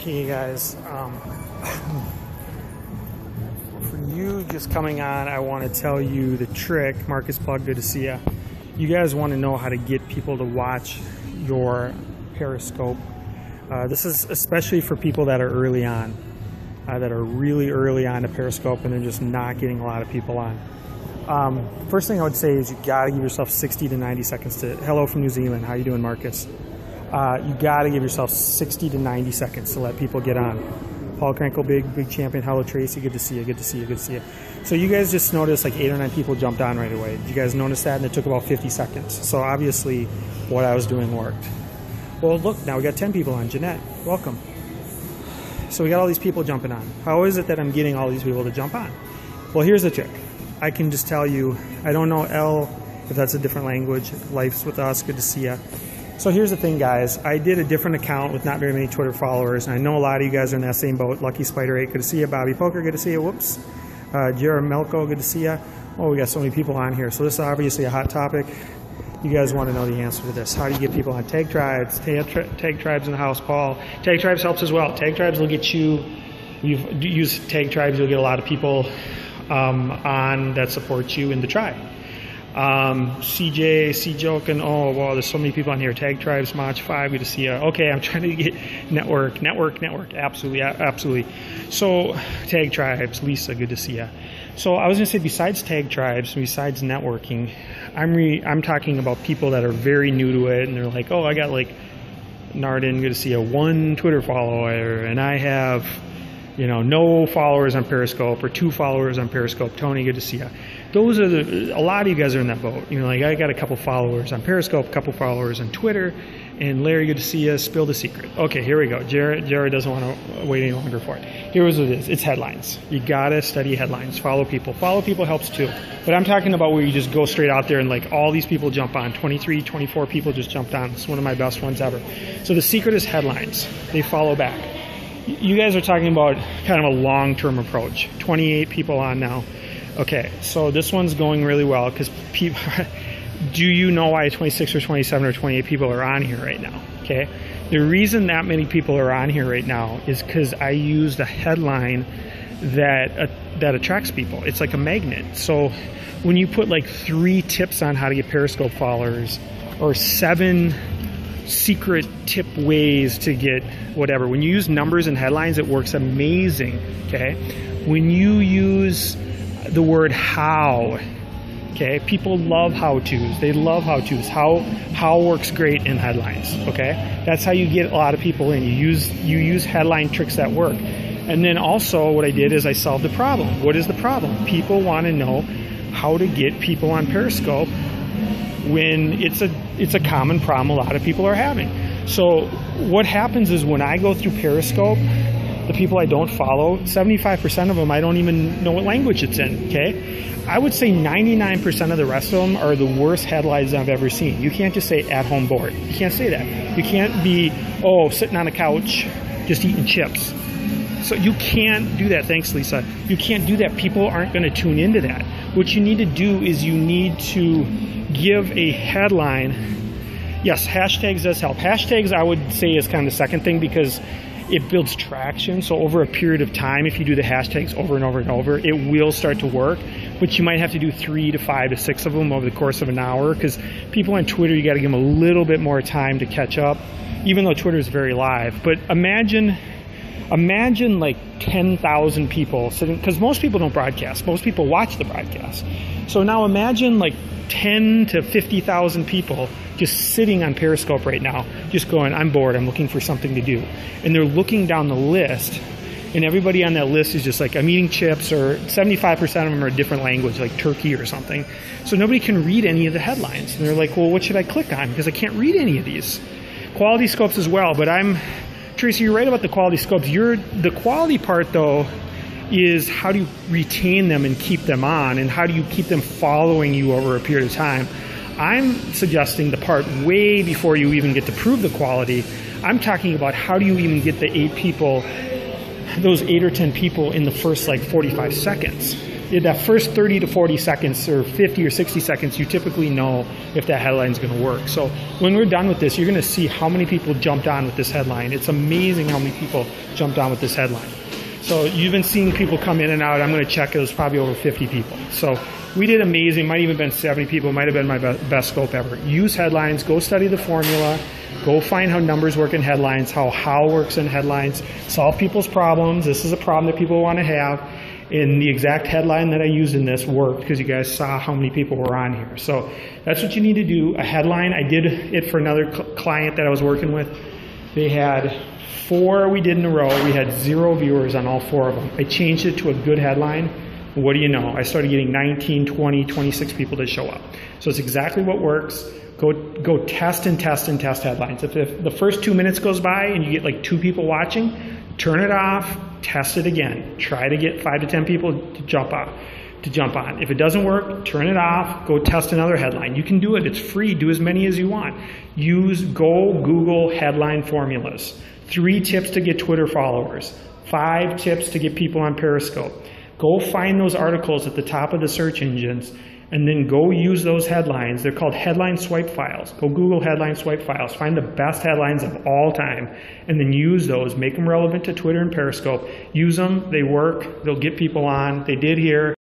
Hey guys, for you just coming on, I want to tell you the trick. Marcus Plug, good to see ya. You guys want to know how to get people to watch your Periscope. This is especially for people that are early on, that are really early on to Periscope and they're just not getting a lot of people on. First thing I would say is you got to give yourself 60 to 90 seconds to, hello from New Zealand, how you doing, Marcus? You got to give yourself 60 to 90 seconds to let people get on. Paul Krenkel, big champion. Hello, Tracy. Good to see you. Good to see you. Good to see you. So you guys just noticed like 8 or 9 people jumped on right away. Did you guys notice that? And it took about 50 seconds. So obviously what I was doing worked. Well, look, now we got 10 people on. Jeanette, welcome. So we got all these people jumping on. How is it that I'm getting all these people to jump on? Well, here's the trick. I can just tell you, I don't know L, if that's a different language. Life's with us. Good to see you. So here's the thing, guys. I did a different account with not very many Twitter followers, and I know a lot of you guys are in that same boat. Lucky Spider 8, good to see you. Bobby Poker, good to see you. Whoops. Jared Melko, good to see you. Oh, we got so many people on here. So this is obviously a hot topic. You guys want to know the answer to this. How do you get people on Tag Tribes? Tag Tribes in the house, Paul. Tag Tribes helps as well. Tag Tribes will get you, you've used Tag Tribes, you'll get a lot of people on that support you in the tribe. CJ, C-Joking, oh, wow, there's so many people on here. Tag Tribes, Mach 5, good to see you. Okay, I'm trying to get network, absolutely. So, Tag Tribes, Lisa, good to see you. So, I was going to say, besides Tag Tribes, besides networking, I'm talking about people that are very new to it, and they're like, oh, I got like, Narden, good to see you, 1 Twitter follower, and I have, you know, no followers on Periscope, or 2 followers on Periscope. Tony, good to see you. Those are a lot of you guys are in that boat. You know, like I got a couple followers on Periscope, a couple followers on Twitter, and Larry, good to see you. Spill the secret. Okay, here we go. Jared doesn't want to wait any longer for it. Here's what it is. It's headlines. You gotta study headlines. Follow people. Follow people helps too. But I'm talking about where you just go straight out there and like all these people jump on. 23, 24 people just jumped on. It's one of my best ones ever. So the secret is headlines. They follow back. You guys are talking about kind of a long-term approach. 28 people on now. Okay, so this one's going really well because people, do you know why 26 or 27 or 28 people are on here right now? Okay, the reason that many people are on here right now is because I used a headline that attracts people. It's like a magnet. So when you put like 3 tips on how to get Periscope followers or 7 secret tip ways to get whatever, when you use numbers and headlines, it works amazing. Okay, when you use the word how, okay, people love how-tos. They love how-tos. How works great in headlines. Okay, that's how you get a lot of people in. You use headline tricks that work. And then also what I did is I solved the problem. What is the problem? People want to know how to get people on Periscope when it's a common problem a lot of people are having. So what happens is when I go through Periscope, the people I don't follow, 75% of them, I don't even know what language it's in, okay? I would say 99% of the rest of them are the worst headlines I've ever seen. You can't just say at home bored. You can't say that. You can't be, oh, sitting on a couch, just eating chips. So you can't do that. Thanks, Lisa. You can't do that. People aren't going to tune into that. What you need to do is you need to give a headline. Yes, hashtags does help. Hashtags, I would say, is kind of the second thing because it builds traction. So over a period of time, if you do the hashtags over and over and over, it will start to work. But you might have to do 3 to 5 to 6 of them over the course of an hour because people on Twitter, you got to give them a little bit more time to catch up, even though Twitter is very live. But imagine like 10,000 people sitting, because most people don't broadcast. Most people watch the broadcast. So now imagine like 10 to 50,000 people just sitting on Periscope right now, just going, I'm bored, I'm looking for something to do. And they're looking down the list, and everybody on that list is just like, I'm eating chips, or 75% of them are a different language, like Turkey or something. So nobody can read any of the headlines. And they're like, well, what should I click on? Because I can't read any of these. Quality scopes as well, but Tracy, you're right about the quality scopes. The quality part, though, is how do you retain them and keep them on, and how do you keep them following you over a period of time. I'm suggesting the part way before you even get to prove the quality. I'm talking about how do you even get the 8 people, those 8 or 10 people in the first like 45 seconds. that first 30 to 40 seconds or 50 or 60 seconds, you typically know if that headline is going to work. So when we're done with this, you're going to see how many people jumped on with this headline. It's amazing how many people jumped on with this headline. So you've been seeing people come in and out. I'm going to check. It was probably over 50 people. So we did amazing. Might even been 70 people. Might have been my best scope ever. Use headlines. Go study the formula. Go find how numbers work in headlines, how works in headlines. Solve people's problems. This is a problem that people want to have. And the exact headline that I used in this worked because you guys saw how many people were on here. So that's what you need to do. A headline. I did it for another client that I was working with. They had 4 we did in a row. We had 0 viewers on all 4 of them. I changed it to a good headline. What do you know? I started getting 19, 20, 26 people to show up. So it's exactly what works. Go test and test and test headlines. If the first 2 minutes goes by and you get like 2 people watching, turn it off, test it again. Try to get 5 to 10 people to jump on. If it doesn't work, turn it off, go test another headline. You can do it. It's free. Do as many as you want. Go Google headline formulas. 3 tips to get Twitter followers. 5 tips to get people on Periscope. Go find those articles at the top of the search engines and then go use those headlines. They're called headline swipe files. Go Google headline swipe files. Find the best headlines of all time and then use those. Make them relevant to Twitter and Periscope. Use them. They work. They'll get people on. They did here.